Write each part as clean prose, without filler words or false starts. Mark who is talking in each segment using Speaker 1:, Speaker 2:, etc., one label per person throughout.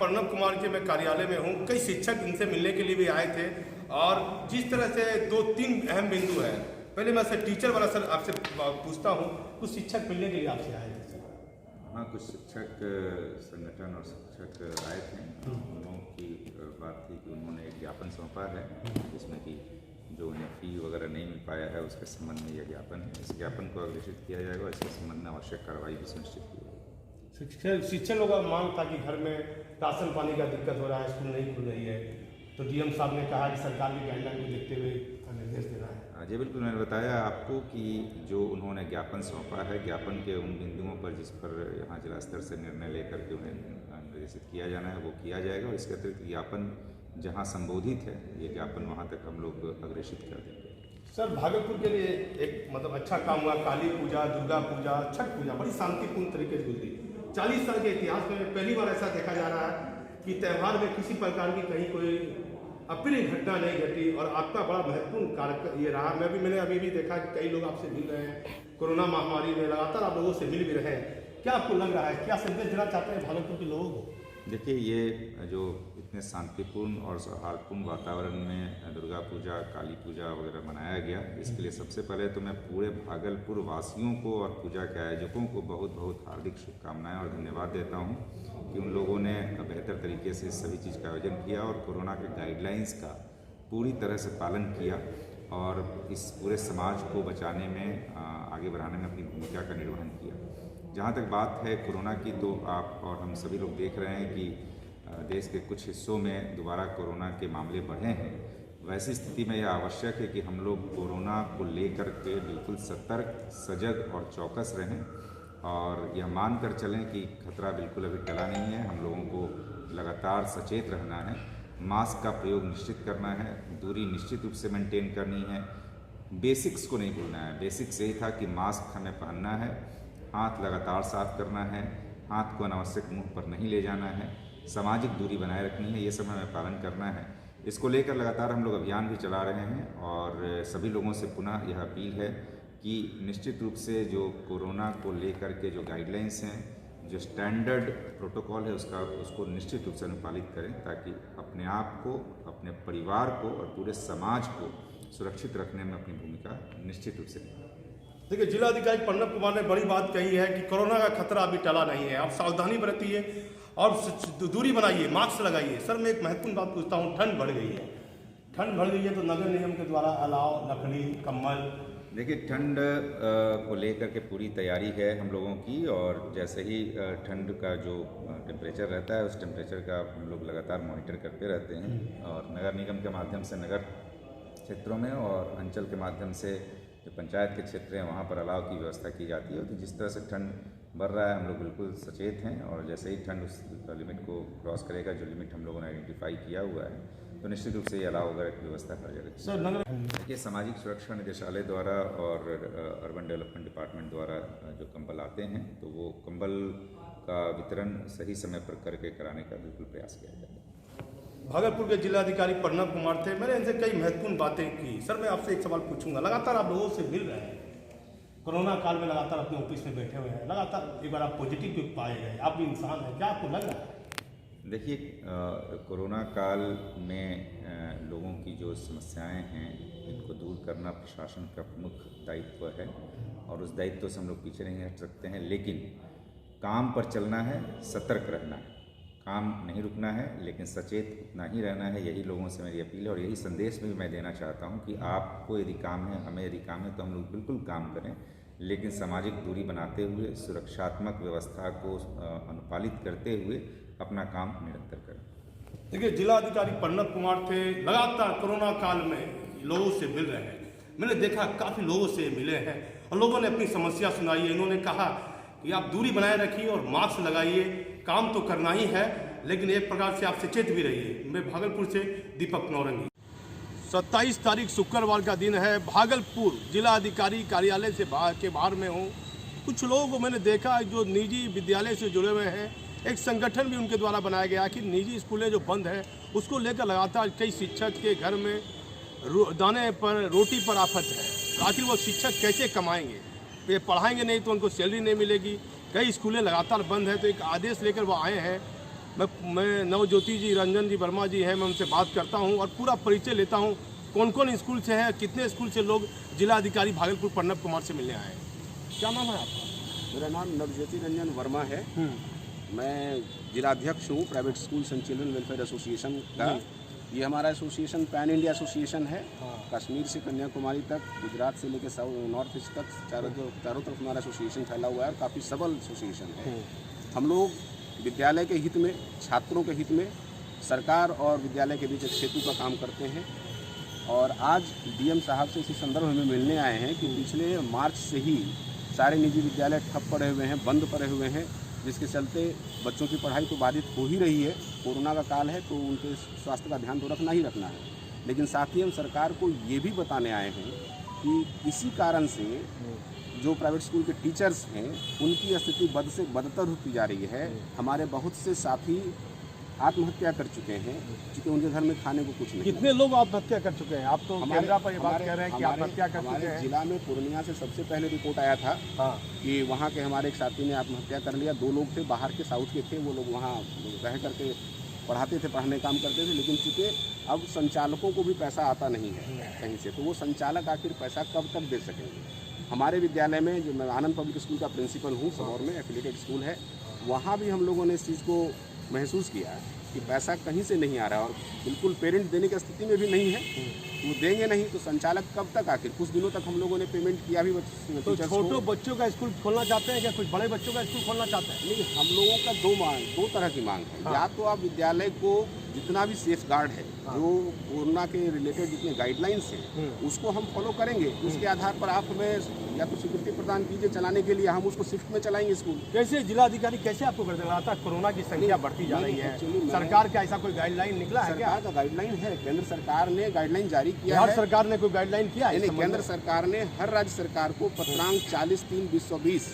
Speaker 1: प्रणब कुमार के मैं कार्यालय में हूँ। कई शिक्षक इनसे मिलने के लिए भी आए थे और जिस तरह से 2-3 अहम बिंदु है। पहले मैं सर टीचर वाला सर आपसे पूछता हूँ, कुछ शिक्षक मिलने के लिए आपसे आए थे सर?
Speaker 2: हाँ, कुछ शिक्षक संगठन और शिक्षक आए थे। उन लोगों की बात थी कि उन्होंने एक ज्ञापन सौंपा है जिसमें कि जो उन्हें फी वगैरह नहीं मिल पाया है उसके संबंध में यह ज्ञापन है। इस ज्ञापन को अग्रेषित किया जाएगा, इसके संबंध में आवश्यक कार्रवाई भी सुनिश्चित की जाएगी।
Speaker 1: शिक्षक लोगों का मांग था कि घर में राशन पानी का दिक्कत हो रहा है, स्कूल नहीं खुल रही है, तो डीएम साहब ने कहा कि सरकार की गाइडलाइन को देखते हुए निर्देश देना है।
Speaker 2: जी बिल्कुल, मैंने बताया आपको कि जो उन्होंने ज्ञापन सौंपा है, ज्ञापन के उन बिंदुओं पर जिस पर यहाँ जिला स्तर से निर्णय लेकर के उन्हें निर्देशित किया जाना है वो किया जाएगा, और इसके अतिरिक्त ज्ञापन जहाँ संबोधित है ये ज्ञापन वहाँ तक हम लोग अग्रेषित कर देंगे।
Speaker 1: सर, भागलपुर के लिए एक अच्छा काम हुआ। काली पूजा, दुर्गा पूजा, छठ पूजा बड़ी शांतिपूर्ण तरीके से गुजरी। 40 साल के इतिहास में पहली बार ऐसा देखा जा रहा है कि त्यौहार में किसी प्रकार की कहीं कोई अप्रिय घटना नहीं घटी, और आपका बड़ा महत्वपूर्ण कार्य ये रहा। मैंने अभी भी देखा कि कई लोग आपसे मिल रहे हैं, कोरोना महामारी में लगातार आप लोगों से मिल भी रहे हैं। क्या आपको लग रहा है, क्या संदेश देना चाहते हैं भागलपुर के लोगों को?
Speaker 2: देखिए, ये जो इतने शांतिपूर्ण और सौहार्दपूर्ण वातावरण में दुर्गा पूजा, काली पूजा वगैरह मनाया गया, इसके लिए सबसे पहले तो मैं पूरे भागलपुर वासियों को और पूजा के आयोजकों को बहुत बहुत हार्दिक शुभकामनाएं और धन्यवाद देता हूं कि उन लोगों ने बेहतर तरीके से सभी चीज़ का आयोजन किया और कोरोना के गाइडलाइंस का पूरी तरह से पालन किया, और इस पूरे समाज को बचाने में, आगे बढ़ाने में अपनी भूमिका का निर्वहन किया। जहाँ तक बात है कोरोना की, तो आप और हम सभी लोग देख रहे हैं कि देश के कुछ हिस्सों में दोबारा कोरोना के मामले बढ़े हैं। वैसी स्थिति में यह आवश्यक है कि हम लोग कोरोना को लेकर के बिल्कुल सतर्क, सजग और चौकस रहें, और यह मान कर चलें कि खतरा बिल्कुल अभी टला नहीं है। हम लोगों को लगातार सचेत रहना है, मास्क का प्रयोग निश्चित करना है, दूरी निश्चित रूप से मेंटेन करनी है, बेसिक्स को नहीं भूलना है। बेसिक्स यही था कि मास्क हमें पहनना है, हाथ लगातार साफ करना है, हाथ को अनावश्यक मुंह पर नहीं ले जाना है, सामाजिक दूरी बनाए रखनी है, ये सब हमें पालन करना है। इसको लेकर लगातार हम लोग अभियान भी चला रहे हैं, और सभी लोगों से पुनः यह अपील है कि निश्चित रूप से जो कोरोना को लेकर के जो गाइडलाइंस हैं, जो स्टैंडर्ड प्रोटोकॉल है उसको निश्चित रूप से अनुपालित करें, ताकि अपने आप को, अपने परिवार को और पूरे समाज को सुरक्षित रखने में अपनी भूमिका निश्चित रूप से।
Speaker 1: देखिए, जिलाधिकारी प्रणब कुमार ने बड़ी बात कही है कि कोरोना का खतरा अभी टला नहीं है, आप सावधानी बरतिए और दूरी बनाइए, मास्क लगाइए। सर, मैं एक महत्वपूर्ण बात पूछता हूँ, ठंड बढ़ गई है तो नगर निगम के द्वारा अलाव, लकड़ी, कंबल।
Speaker 2: देखिए, ठंड को लेकर के पूरी तैयारी है हम लोगों की, और जैसे ही ठंड का जो टेम्परेचर रहता है उस टेम्परेचर का हम लोग लगातार मॉनिटर करते रहते हैं, और नगर निगम के माध्यम से नगर क्षेत्रों में और अंचल के माध्यम से जो पंचायत के क्षेत्र हैं वहाँ पर अलाव की व्यवस्था की जाती है। तो जिस तरह से ठंड बढ़ रहा है हम लोग बिल्कुल सचेत हैं, और जैसे ही ठंड उस लिमिट को क्रॉस करेगा, जो लिमिट हम लोगों ने आइडेंटिफाई किया हुआ है, तो निश्चित रूप से ये अलाव वगैरह की व्यवस्था कर जाएगी।
Speaker 1: सर,
Speaker 2: देखिए, सामाजिक सुरक्षा निदेशालय द्वारा और अर्बन डेवलपमेंट डिपार्टमेंट द्वारा जो कंबल आते हैं, तो वो कंबल का वितरण सही समय पर करके कराने का बिल्कुल प्रयास किया जाएगा।
Speaker 1: भागलपुर के जिलाधिकारी प्रणब कुमार थे, मैंने इनसे कई महत्वपूर्ण बातें की। सर, मैं आपसे एक सवाल पूछूंगा, लगातार आप लोगों से मिल रहे हैं, कोरोना काल में लगातार अपने ऑफिस में बैठे हुए हैं, लगातार एक बार आप पॉजिटिव भी पाए गए, आप भी इंसान हैं, क्या आपको लग रहा है?
Speaker 2: देखिए, कोरोना काल में लोगों की जो समस्याएं हैं इनको दूर करना प्रशासन का प्रमुख दायित्व है, और उस दायित्व से हम लोग पीछे नहीं हट सकते हैं। लेकिन काम पर चलना है, सतर्क रहना है, काम नहीं रुकना है, लेकिन सचेत उतना ही रहना है। यही लोगों से मेरी अपील है, और यही संदेश भी मैं देना चाहता हूं कि आपको यदि काम है, हमें यदि काम है, तो हम लोग बिल्कुल काम करें, लेकिन सामाजिक दूरी बनाते हुए, सुरक्षात्मक व्यवस्था को अनुपालित करते हुए अपना काम निरंतर करें।
Speaker 1: देखिए, जिलाधिकारी प्रणब कुमार थे, लगातार कोरोना काल में लोगों से मिल रहे हैं। मैंने देखा काफ़ी लोगों से मिले हैं, और लोगों ने अपनी समस्या सुनाई है। इन्होंने कहा कि आप दूरी बनाए रखिए और मास्क लगाइए, काम तो करना ही है, लेकिन एक प्रकार से आप सचेत भी रहिए। मैं भागलपुर से दीपक नौरंगी। 27 तारीख शुक्रवार का दिन है, भागलपुर जिलाधिकारी कार्यालय से के बाहर में हूँ। कुछ लोगों को मैंने देखा जो निजी विद्यालय से जुड़े हुए हैं, एक संगठन भी उनके द्वारा बनाया गया कि निजी स्कूलें जो बंद हैं उसको लेकर लगातार कई शिक्षक के घर में दाने पर, रोटी पर आफत है। तो आखिर वो शिक्षक कैसे कमाएंगे? वे पढ़ाएंगे नहीं तो उनको सैलरी नहीं मिलेगी। कई स्कूलें लगातार बंद है, तो एक आदेश लेकर वो आए हैं मैं नवज्योति जी रंजन जी वर्मा जी हैं, मैं उनसे बात करता हूं और पूरा परिचय लेता हूं कौन कौन स्कूल से हैं, कितने स्कूल से लोग जिला अधिकारी भागलपुर प्रणब कुमार से मिलने आए हैं। क्या नाम है आपका?
Speaker 3: मेरा नाम नवज्योति रंजन वर्मा है। मैं जिलाध्यक्ष हूँ private schools and children welfare association का। ये हमारा एसोसिएशन पैन इंडिया एसोसिएशन है। कश्मीर से कन्याकुमारी तक, गुजरात से लेकर नॉर्थ ईस्ट तक चारों तरफ हमारा एसोसिएशन फैला हुआ है और काफ़ी सबल एसोसिएशन है। हम लोग विद्यालय के हित में, छात्रों के हित में, सरकार और विद्यालय के बीच एक सेतु का काम करते हैं। और आज डीएम साहब से इसी संदर्भ में मिलने आए हैं कि पिछले मार्च से ही सारे निजी विद्यालय ठप पड़े हुए हैं, बंद पड़े हुए हैं, जिसके चलते बच्चों की पढ़ाई तो बाधित हो ही रही है। कोरोना का काल है तो उनके स्वास्थ्य का ध्यान तो रखना ही रखना है, लेकिन साथ ही हम सरकार को ये भी बताने आए हैं कि इसी कारण से जो प्राइवेट स्कूल के टीचर्स हैं उनकी स्थिति बद से बदतर होती जा रही है। हमारे बहुत से साथी आत्महत्या कर चुके हैं क्योंकि उनके घर में खाने को कुछ नहीं।
Speaker 1: कितने लोग आत्महत्या कर चुके हैं? आप तो कैमरा पर ये बात कह रहे हैं कि आत्महत्या कर चुके हैं।
Speaker 3: हमारे जिला में पूर्णिया से सबसे पहले रिपोर्ट आया था कि वहाँ के हमारे एक साथी ने आत्महत्या कर लिया। 2 लोग थे, बाहर के, साउथ के थे। वो लोग वहाँ रह करके पढ़ाते थे, पढ़ने काम करते थे, लेकिन चूँकि अब संचालकों को भी पैसा आता नहीं है कहीं से, तो वो संचालक आखिर पैसा कब तक दे सकेंगे। हमारे विद्यालय में, जो मैं आनंद पब्लिक स्कूल का प्रिंसिपल हूँ, सबौर में एफिलिएटेड स्कूल है, वहाँ भी हम लोगों ने इस चीज़ को महसूस किया कि पैसा कहीं से नहीं आ रहा और बिल्कुल पेरेंट देने की स्थिति में भी नहीं है। वो देंगे नहीं तो संचालक कब तक? आखिर कुछ दिनों तक हम लोगों ने पेमेंट किया भी।
Speaker 1: तो छोटे बच्चों का स्कूल खोलना चाहते हैं क्या? कुछ बड़े बच्चों का स्कूल खोलना चाहते हैं?
Speaker 3: नहीं, हम लोगों का दो तरह की मांग है। या तो आप विद्यालय को जितना भी सेफ गार्ड है, जो कोरोना के रिलेटेड जितने गाइडलाइंस हैं उसको हम फॉलो करेंगे। उसके आधार पर आप हमें या तो स्वीकृति प्रदान कीजिए चलाने के लिए, हम उसको शिफ्ट में चलाएंगे स्कूल।
Speaker 1: कैसे जिलाधिकारी कैसे आपको कर रहा था? कोरोना की संख्या बढ़ती जा रही है, सरकार का ऐसा कोई गाइडलाइन निकला है क्या?
Speaker 3: सरकार का गाइडलाइन है, केंद्र सरकार ने गाइडलाइन जारी किया
Speaker 1: बिहार
Speaker 3: है।
Speaker 1: सरकार ने कोई गाइडलाइन किया है?
Speaker 3: नहीं, केंद्र सरकार ने हर राज्य सरकार को पत्रांक 40/3/2020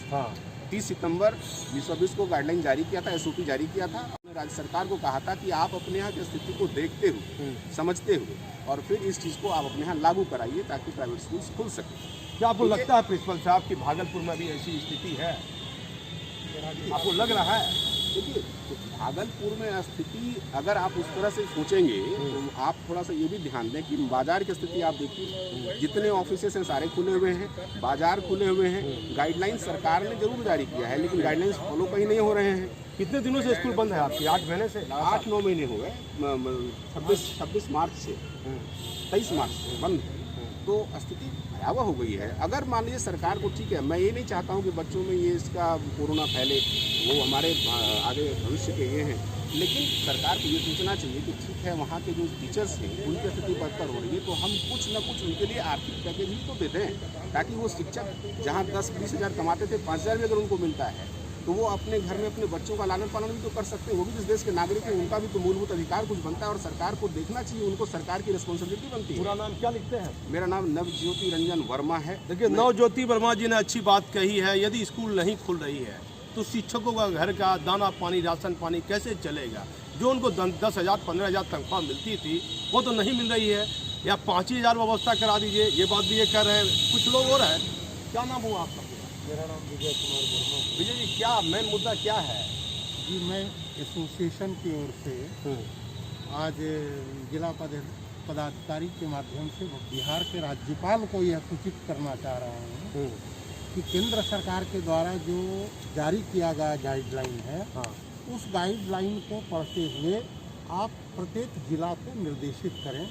Speaker 3: 30 सितंबर 2020 को गाइडलाइन जारी किया था, एसओपी जारी किया था। हमने राज्य सरकार को कहा था कि आप अपने यहाँ की स्थिति को देखते हुए, समझते हुए और फिर इस चीज़ को आप अपने यहाँ लागू कराइए ताकि प्राइवेट स्कूल खुल सके।
Speaker 1: क्या आपको लगता है प्रिंसिपल साहब कि भागलपुर में भी ऐसी स्थिति है? आपको लग रहा है?
Speaker 3: देखिए, तो भागलपुर में स्थिति अगर आप उस तरह से सोचेंगे तो आप थोड़ा सा ये भी ध्यान दें कि बाजार की स्थिति आप देखिए, जितने ऑफिसेस हैं सारे खुले हुए हैं, बाजार खुले हुए हैं। गाइडलाइन सरकार ने जरूर जारी किया है लेकिन गाइडलाइंस फॉलो कहीं नहीं हो रहे हैं।
Speaker 1: कितने दिनों से स्कूल बंद है आपके? 8 महीने से?
Speaker 3: 8-9 महीने हो गए। 26 मार्च से 23 मार्च से बंद है। तो स्थिति भयावह हो गई है। अगर मान लीजिए सरकार को, ठीक है, मैं ये नहीं चाहता हूँ कि बच्चों में ये इसका कोरोना फैले, वो हमारे आगे भविष्य के ये हैं, लेकिन सरकार को ये सोचना चाहिए कि ठीक है, वहाँ के जो टीचर्स हैं उनकी स्थिति बदतर हो रही है तो हम कुछ न कुछ उनके लिए आर्थिक पैकेज भी तो देते हैं ताकि वो शिक्षक जहाँ 10-20 हज़ार कमाते थे, 5 हज़ार भी अगर उनको मिलता है तो वो अपने घर में अपने बच्चों का लालन पालन भी तो कर सकते हैं। वो भी इस देश के नागरिक हैं, उनका भी तो मूलभूत अधिकार कुछ बनता है और सरकार को देखना चाहिए, उनको सरकार की रिस्पॉन्सिबिलिटी बनती है।
Speaker 1: पूरा नाम क्या लिखते हैं?
Speaker 3: मेरा नाम नवज्योति रंजन वर्मा है।
Speaker 1: देखिए, नवज्योति वर्मा जी ने अच्छी बात कही है। यदि स्कूल नहीं खुल रही है तो शिक्षकों का घर का दाना पानी, राशन पानी कैसे चलेगा? जो उनको 10,000 15,000 तनख्वाह मिलती थी वो तो नहीं मिल रही है, या 5,000 व्यवस्था करा दीजिए, ये बात भी ये कह रहे हैं। कुछ लोग और हैं। क्या नाम हुआ आपका?
Speaker 4: मेरा नाम विजय कुमार वर्मा।
Speaker 1: विजय जी, क्या मेन मुद्दा क्या है?
Speaker 4: जी, मैं एसोसिएशन की ओर से आज जिला पदाधिकारी के माध्यम से बिहार के राज्यपाल को यह सूचित करना चाह रहा हूँ कि केंद्र सरकार के द्वारा जो जारी किया गया गाइडलाइन है, उस गाइडलाइन को पढ़ते हुए आप प्रत्येक जिला को निर्देशित करें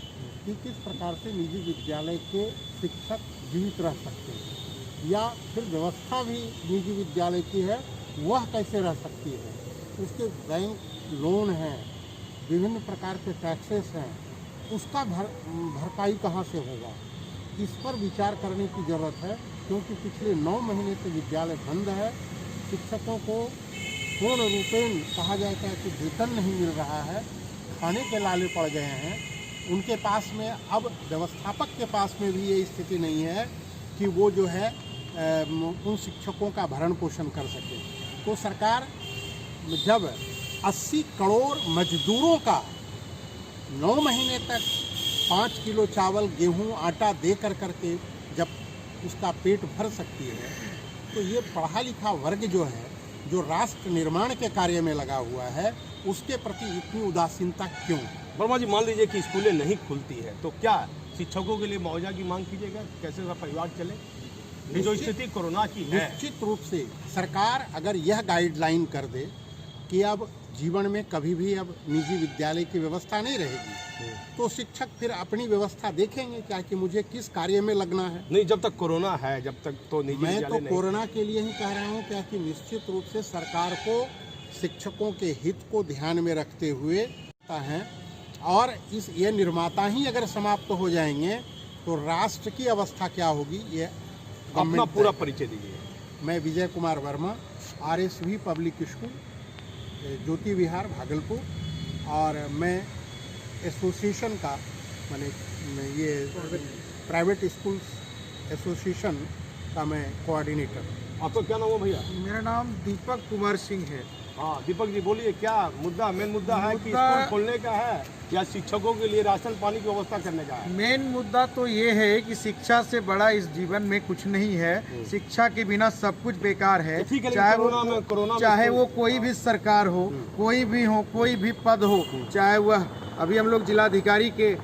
Speaker 4: कि किस प्रकार से निजी विद्यालय के शिक्षक जीवित रह सकते हैं, या फिर व्यवस्था भी निजी विद्यालय की है वह कैसे रह सकती है, उसके बैंक लोन हैं, विभिन्न प्रकार के टैक्सेस हैं, उसका भरपाई कहाँ से होगा, इस पर विचार करने की ज़रूरत है। क्योंकि पिछले 9 महीने से विद्यालय बंद है, शिक्षकों को पूर्ण रूपेण कहा जाता है कि वेतन नहीं मिल रहा है, खाने के लाले पड़ गए हैं। उनके पास में अब व्यवस्थापक के पास में भी ये स्थिति नहीं है कि वो जो है उन शिक्षकों का भरण पोषण कर सके। तो सरकार जब 80 करोड़ मजदूरों का 9 महीने तक 5 किलो चावल, गेहूं, आटा दे करके जब उसका पेट भर सकती है, तो ये पढ़ा लिखा वर्ग जो है, जो राष्ट्र निर्माण के कार्य में लगा हुआ है, उसके प्रति इतनी उदासीनता क्यों?
Speaker 1: वर्मा जी, मान लीजिए कि स्कूलें नहीं खुलती है तो क्या शिक्षकों के लिए मुआवजा की मांग कीजिएगा? कैसे उसका परिवार चले? ये जो स्थिति कोरोना की है,
Speaker 4: निश्चित रूप से सरकार अगर यह गाइडलाइन कर दे कि अब जीवन में कभी भी अब निजी विद्यालय की व्यवस्था नहीं रहेगी, तो शिक्षक फिर अपनी व्यवस्था देखेंगे क्या कि मुझे किस कार्य में लगना है।
Speaker 1: नहीं, जब तक कोरोना है, जब तक तो निजी
Speaker 4: मैं
Speaker 1: विद्यालय
Speaker 4: तो
Speaker 1: नहीं।
Speaker 4: कोरोना के लिए ही कह रहा हूँ क्या कि निश्चित रूप से सरकार को शिक्षकों के हित को ध्यान में रखते हुए है, और ये निर्माता ही अगर समाप्त हो जाएंगे तो राष्ट्र की अवस्था क्या होगी, ये
Speaker 1: अपना पूरा परिचय दीजिए।
Speaker 4: मैं Vijay Kumar Verma, RSV public school, Jyoti Vihar, Bhagalpur, और मैं एसोसिएशन का मैंने ये प्राइवेट स्कूल्स एसोसिएशन का मैं कोऑर्डिनेटर।
Speaker 1: आपका क्या नाम है भैया?
Speaker 5: मेरा नाम दीपक कुमार सिंह है।
Speaker 1: हाँ दीपक जी, बोलिए, क्या मुद्दा, मेन मुद्दा है कि स्कूल खोलने का है या शिक्षकों के लिए राशन पानी की व्यवस्था करने का है?
Speaker 5: मेन मुद्दा तो ये है कि शिक्षा से बड़ा इस जीवन में कुछ नहीं है। शिक्षा के बिना सब कुछ बेकार है।
Speaker 1: ठीक है,
Speaker 5: चाहे
Speaker 1: कोरोना
Speaker 5: वो कोई भी सरकार हो, कोई भी हो, कोई भी पद हो, चाहे वह अभी हम लोग जिलाधिकारी के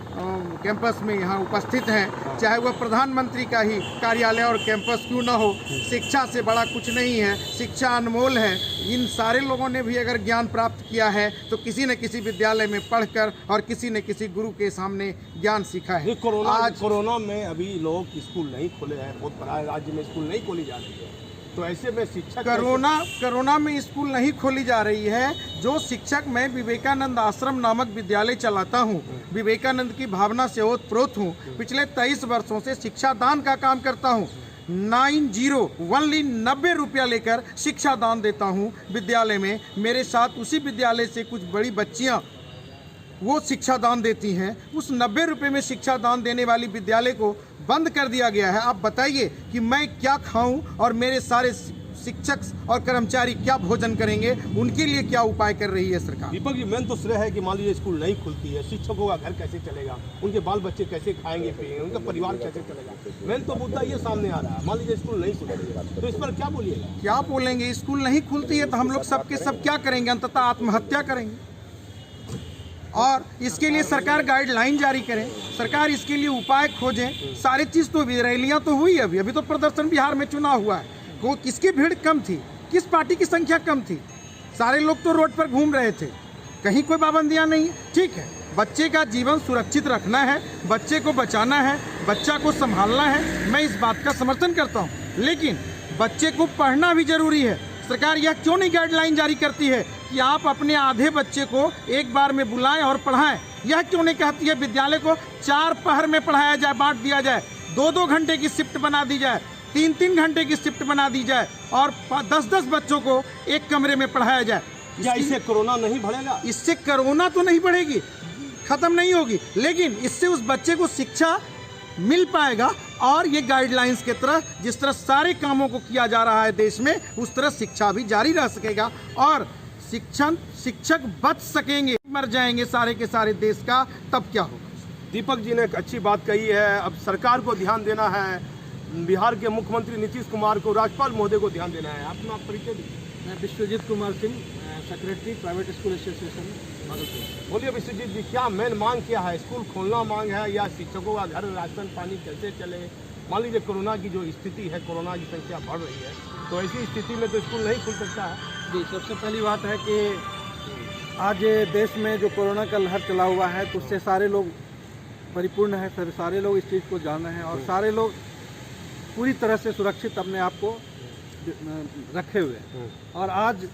Speaker 5: कैंपस में यहाँ उपस्थित हैं, चाहे वह प्रधानमंत्री का ही कार्यालय और कैंपस क्यों न हो, शिक्षा से बड़ा कुछ नहीं है। शिक्षा अनमोल है। इन सारे लोगों ने भी अगर ज्ञान प्राप्त किया है तो किसी न किसी विद्यालय में पढ़कर और किसी न किसी गुरु के सामने ज्ञान सीखा है।
Speaker 1: कोरोना में अभी लोग स्कूल नहीं खोले हैं, बहुत बड़ा राज्य में स्कूल नहीं खोली जा रही है, तो ऐसे में शिक्षक
Speaker 5: कोरोना में स्कूल नहीं खोली जा रही है। जो शिक्षक, मैं विवेकानंद आश्रम नामक विद्यालय चलाता हूँ, विवेकानंद की भावना से ओतप्रोत हूँ। पिछले 23 वर्षों से शिक्षा दान का काम करता हूँ। 90 रुपया लेकर शिक्षा दान देता हूँ विद्यालय में। मेरे साथ उसी विद्यालय से कुछ बड़ी बच्चियाँ वो शिक्षा दान देती हैं। उस 90 रुपये में शिक्षा दान देने वाली विद्यालय को बंद कर दिया गया है। आप बताइए कि मैं क्या खाऊं और मेरे सारे शिक्षक और कर्मचारी क्या भोजन करेंगे, उनके लिए क्या उपाय कर रही है सरकार?
Speaker 1: दीपक जी, मेन तो श्रेय है कि मान लीजिए स्कूल नहीं खुलती है, शिक्षकों का घर कैसे चलेगा, उनके बाल बच्चे कैसे खाएंगे पिएंगे, उनका परिवार कैसे चलेगा? मेन तो मुद्दा ये सामने आ रहा है। मान लीजिए स्कूल नहीं खुलती तो इस पर क्या बोलिएगा?
Speaker 5: क्या बोलेंगे? स्कूल नहीं खुलती है तो हम लोग सबके सब क्या करेंगे? अंततः आत्महत्या करेंगे। और इसके लिए सरकार गाइडलाइन जारी करे, सरकार इसके लिए उपाय खोजे। सारी चीज़ तो रैलियाँ तो हुई, अभी तो प्रदर्शन बिहार में चुनाव हुआ है। वो किसकी भीड़ कम थी, किस पार्टी की संख्या कम थी? सारे लोग तो रोड पर घूम रहे थे, कहीं कोई पाबंदियाँ नहीं। ठीक है, बच्चे का जीवन सुरक्षित रखना है, बच्चे को बचाना है, बच्चा को संभालना है, मैं इस बात का समर्थन करता हूँ। लेकिन बच्चे को पढ़ना भी जरूरी है। सरकार यह क्यों नहीं गाइडलाइन जारी करती है कि आप अपने आधे बच्चे को एक बार में बुलाएं और पढ़ाएं? यह क्यों नहीं कहती है विद्यालय को 4 पहर में पढ़ाया जाए, बांट दिया जाए, 2-2 घंटे की शिफ्ट बना दी जाए, 3-3 घंटे की शिफ्ट बना दी जाए और 10-10 बच्चों को एक कमरे में पढ़ाया जाए?
Speaker 1: क्या इससे कोरोना नहीं बढ़ेगा?
Speaker 5: इससे कोरोना तो नहीं बढ़ेगी, खत्म नहीं होगी, लेकिन इससे उस बच्चे को शिक्षा मिल पाएगा। और ये गाइडलाइंस के तरह जिस तरह सारे कामों को किया जा रहा है देश में, उस तरह शिक्षा भी जारी रह सकेगा और शिक्षक बच सकेंगे। मर जाएंगे सारे के सारे देश का, तब क्या होगा?
Speaker 1: दीपक जी ने एक अच्छी बात कही है। अब सरकार को ध्यान देना है, बिहार के मुख्यमंत्री नीतीश कुमार को, राज्यपाल महोदय को ध्यान देना है। अपना परिचय दीजिए।
Speaker 5: मैं Vishwajeet Kumar Singh, secretary private school association Bhagalpur.
Speaker 1: बोलिए विश्वजीत जी, क्या मेन मांग क्या है? स्कूल खोलना मांग है या शिक्षकों का घर, राशन पानी कैसे चले? मान लीजिए कोरोना की जो स्थिति है, कोरोना की संख्या बढ़ रही है, तो ऐसी स्थिति में तो स्कूल नहीं खुल सकता है।
Speaker 5: जी, सबसे पहली बात है कि आज देश में जो कोरोना का लहर चला हुआ है तो उससे सारे लोग परिपूर्ण है, सारे लोग इस चीज़ को जान रहे हैं और सारे लोग पूरी तरह से सुरक्षित अपने आप को रखे हुए हैं। और आज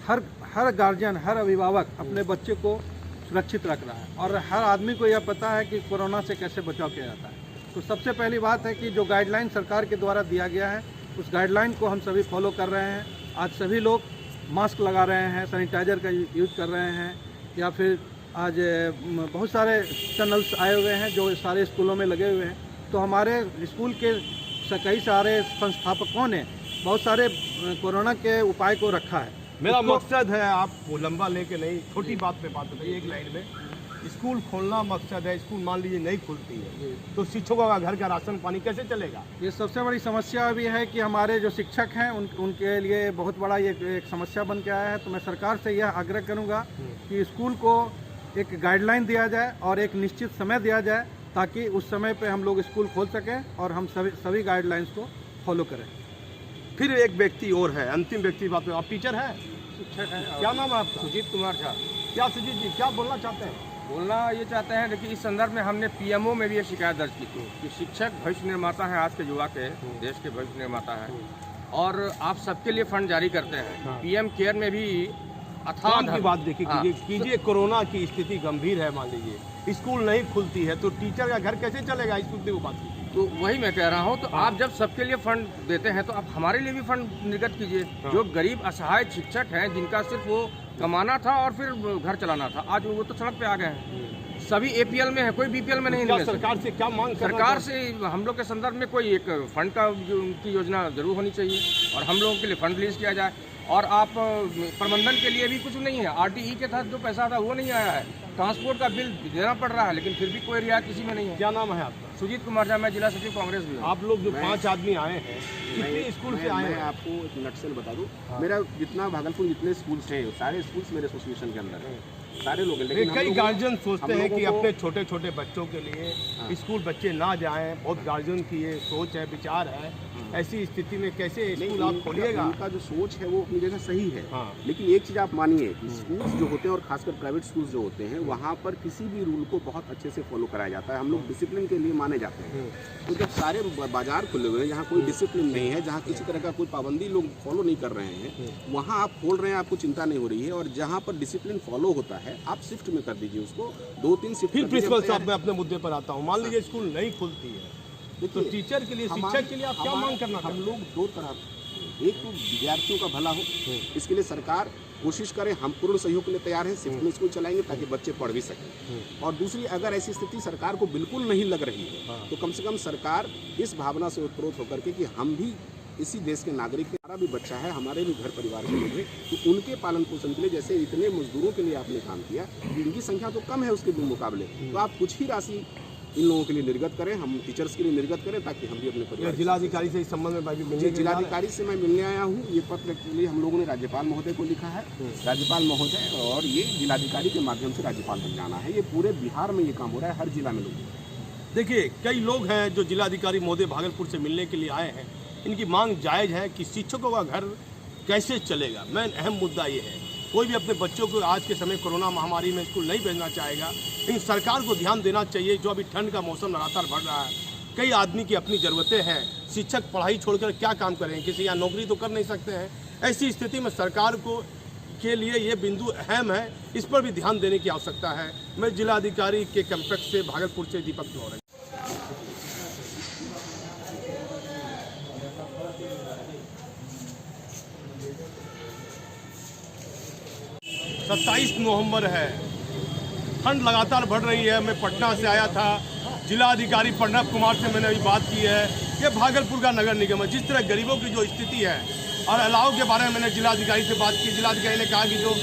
Speaker 5: हर गार्जियन, हर अभिभावक अपने बच्चे को सुरक्षित रख रहा है और हर आदमी को यह पता है कि कोरोना से कैसे बचाव किया जाता है। तो सबसे पहली बात है कि जो गाइडलाइन सरकार के द्वारा दिया गया है, उस गाइडलाइन को हम सभी फॉलो कर रहे हैं। आज सभी लोग मास्क लगा रहे हैं, सैनिटाइजर का यूज़ कर रहे हैं, या फिर आज बहुत सारे चैनल्स आए हुए हैं जो सारे स्कूलों में लगे हुए हैं। तो हमारे स्कूल के कई सारे संस्थापकों ने बहुत सारे कोरोना के उपाय को रखा है।
Speaker 1: मेरा मकसद है, आप वो लंबा लेके नहीं, छोटी बात पे बात बताइए एक लाइन में, स्कूल खोलना मकसद है, स्कूल मान लीजिए नहीं खुलती है तो शिक्षकों का घर का राशन पानी कैसे चलेगा?
Speaker 5: ये सबसे बड़ी समस्या अभी है कि हमारे जो शिक्षक हैं उनके लिए बहुत बड़ा ये एक समस्या बन के आया है। तो मैं सरकार से यह आग्रह करूंगा कि स्कूल को एक गाइडलाइन दिया जाए और एक निश्चित समय दिया जाए ताकि उस समय पे हम लोग स्कूल खोल सकें और हम सभी गाइडलाइंस को फॉलो करें।
Speaker 1: फिर एक व्यक्ति और है, अंतिम व्यक्ति बात में, आप टीचर हैं?
Speaker 5: शिक्षक है।
Speaker 1: क्या नाम है आपका?
Speaker 6: सुजीत कुमार झा।
Speaker 1: क्या सुजीत जी क्या बोलना चाहते हैं?
Speaker 6: बोलना ये चाहते हैं कि इस संदर्भ में हमने पीएमओ में भी ये शिकायत दर्ज की थी कि शिक्षक भविष्य निर्माता है, आज के युवा के देश के भविष्य निर्माता है और आप सबके लिए फंड जारी करते हैं। पीएम केयर में भी अथाह
Speaker 1: की बात देखिए कीजिए, कोरोना की स्थिति गंभीर है, मान लीजिए स्कूल नहीं खुलती है तो टीचर का घर कैसे चलेगा? इस मुद्दे को बात कीजिए।
Speaker 6: तो वही मैं कह रहा हूँ, तो आप जब सबके लिए फंड देते हैं तो आप हमारे लिए भी फंड निर्गत कीजिए। जो गरीब असहाय शिक्षक हैं जिनका सिर्फ वो कमाना था और फिर घर चलाना था, आज वो तो सड़क पे आ गए हैं। सभी एपीएल में है, कोई बीपीएल में नहीं।
Speaker 1: सरकार से क्या मांग?
Speaker 6: सरकार से हम लोग के संदर्भ में कोई एक फंड का की योजना जरूर होनी चाहिए और हम लोगों के लिए फंड रिलीज किया जाए। और आप प्रबंधन के लिए भी कुछ नहीं है, आरटीई के तहत जो पैसा था वो नहीं आया है, ट्रांसपोर्ट का बिल देना पड़ रहा है लेकिन फिर भी कोई रियायत किसी में नहीं है।
Speaker 1: क्या नाम है आपका?
Speaker 6: सुजीत कुमार झा, मैं जिला सचिव कांग्रेस भी हूँ।
Speaker 1: आप लोग जो 5 आदमी आए हैं कितने स्कूल से आए
Speaker 3: मैं
Speaker 1: हैं?
Speaker 3: आपको एक नटसेल बता दूं, मेरा जितना भागलपुर जितने स्कूल्स हैं सारे स्कूल्स मेरे एसोसिएशन के अंदर हैं, सारे लोग हैं। लेकिन
Speaker 1: कई
Speaker 3: हम
Speaker 1: गार्जियन सोचते
Speaker 3: हम
Speaker 1: हैं कि
Speaker 3: लोगों को-
Speaker 1: अपने छोटे छोटे बच्चों के लिए स्कूल बच्चे ना जाएं, बहुत गार्जियन की ये सोच है, विचार है। ऐसी स्थिति में कैसे स्कूल आप खोलिएगा?
Speaker 3: उनका जो सोच है वो अपनी जगह सही है,
Speaker 1: हाँ।
Speaker 3: लेकिन एक चीज़ आप मानिए कि स्कूल्स जो होते हैं और खासकर प्राइवेट स्कूल्स जो होते हैं वहाँ पर किसी भी रूल को बहुत अच्छे से फॉलो कराया जाता है। हम लोग डिसिप्लिन के लिए माने जाते हैं। तो जब सारे बाजार खुले हुए हैं जहाँ कोई डिसिप्लिन नहीं है, जहाँ किसी तरह का कोई पाबंदी लोग फॉलो नहीं कर रहे हैं, वहाँ आप खोल रहे हैं, आपको चिंता नहीं हो रही है। और जहाँ पर डिसिप्लिन फॉलो होता है आप शिफ्ट में कर दीजिए उसको, 2-3 शिफ्ट।
Speaker 1: फिर प्रिंसिपल साहब मैं अपने मुद्दे पर आता हूँ। मान लीजिए स्कूल नहीं खुलती है तो टीचर के लिए, शिक्षक के लिए आप क्या मांग करना?
Speaker 3: हम लोग 2 तरह, एक तो विद्यार्थियों का भला हो, इसके लिए सरकार कोशिश करे, हम पूर्ण सहयोग के लिए तैयार हैं, शिफ्ट में स्कूल चलाएंगे ताकि बच्चे पढ़ भी सकें। और दूसरी, अगर ऐसी स्थिति सरकार को बिल्कुल नहीं लग रही है तो कम से कम सरकार इस भावना से उत्प्रोत होकर के कि हम भी इसी देश के नागरिक हैं, हमारा भी बच्चा है, हमारे भी घर परिवार के लोग हैं, तो उनके पालन पोषण के लिए, जैसे इतने मजदूरों के लिए आपने काम किया, इनकी संख्या तो कम है उसके मुकाबले, तो आप कुछ ही राशि इन लोगों के लिए निर्गत करें, हम टीचर्स के लिए निर्गत करें ताकि हम भी अपने परिवार।
Speaker 1: जिलाधिकारी से इस संबंध में भी मिलने?
Speaker 3: जिलाधिकारी से मैं मिलने आया हूँ। ये पत्र एक्चुअली हम लोगों ने राज्यपाल महोदय को लिखा है, राज्यपाल महोदय, और ये जिलाधिकारी के माध्यम से राज्यपाल तक जाना है। ये पूरे बिहार में ये काम हो रहा है, हर जिला में लोग।
Speaker 1: देखिए कई लोग हैं जो जिलाधिकारी महोदय भागलपुर से मिलने के लिए आए हैं, इनकी मांग जायज़ है कि शिक्षकों का घर कैसे चलेगा। मेन अहम मुद्दा ये है, कोई भी अपने बच्चों को आज के समय कोरोना महामारी में स्कूल नहीं भेजना चाहेगा, लेकिन सरकार को ध्यान देना चाहिए। जो अभी ठंड का मौसम लगातार बढ़ रहा है, कई आदमी की अपनी ज़रूरतें हैं, शिक्षक पढ़ाई छोड़कर क्या काम करेंगे, किसी यहाँ नौकरी तो कर नहीं सकते हैं। ऐसी स्थिति में सरकार को के लिए ये बिंदु अहम है, इस पर भी ध्यान देने की आवश्यकता है। मैं जिलाधिकारी के कैंपस से भागलपुर से दीपक लौरे। 27 नवंबर है, ठंड लगातार बढ़ रही है। मैं पटना से आया था, जिलाधिकारी प्रणव कुमार से मैंने अभी बात की है। ये भागलपुर का नगर निगम है, जिस तरह गरीबों की जो स्थिति है, और अलाव के बारे में मैंने जिलाधिकारी से बात की। जिलाधिकारी ने कहा कि जो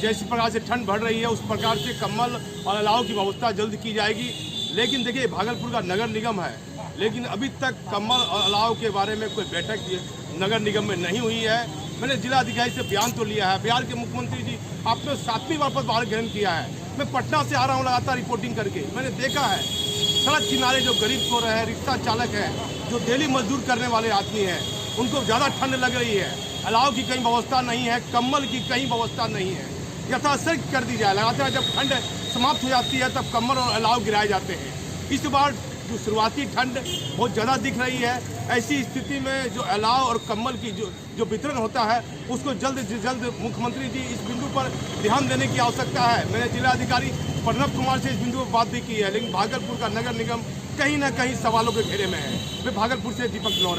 Speaker 1: जिस प्रकार से ठंड बढ़ रही है उस प्रकार से कम्बल और अलाव की व्यवस्था जल्द की जाएगी। लेकिन देखिए भागलपुर का नगर निगम है, लेकिन अभी तक कम्बल और अलाव के बारे में कोई बैठक नगर निगम में नहीं हुई है। मैंने जिलाधिकारी से बयान तो लिया है। बिहार के मुख्यमंत्री जी आपने 7वीं बार पर बाहर ग्रहण किया है। मैं पटना से आ रहा हूँ लगातार रिपोर्टिंग करके, मैंने देखा है सड़क किनारे जो गरीब सो रहे हैं, रिक्शा चालक है, जो डेली मजदूर करने वाले आदमी हैं, उनको ज़्यादा ठंड लग रही है। अलाव की कहीं व्यवस्था नहीं है, कम्बल की कहीं व्यवस्था नहीं है। यथाशक्ति कर दी जाए। लगातार जब ठंड समाप्त हो जाती है तब कम्बल और अलाव गिराए जाते हैं। इस बार जो शुरुआती ठंड बहुत ज़्यादा दिख रही है, ऐसी स्थिति में जो अलाव और कम्बल की जो वितरण होता है उसको जल्द से जल्द मुख्यमंत्री जी इस बिंदु पर ध्यान देने की आवश्यकता है। मैंने जिलाधिकारी प्रणव कुमार से इस बिंदु पर बात भी की है, लेकिन भागलपुर का नगर निगम कहीं ना कहीं सवालों के घेरे में है। मैं भागलपुर से दीपक लौरे।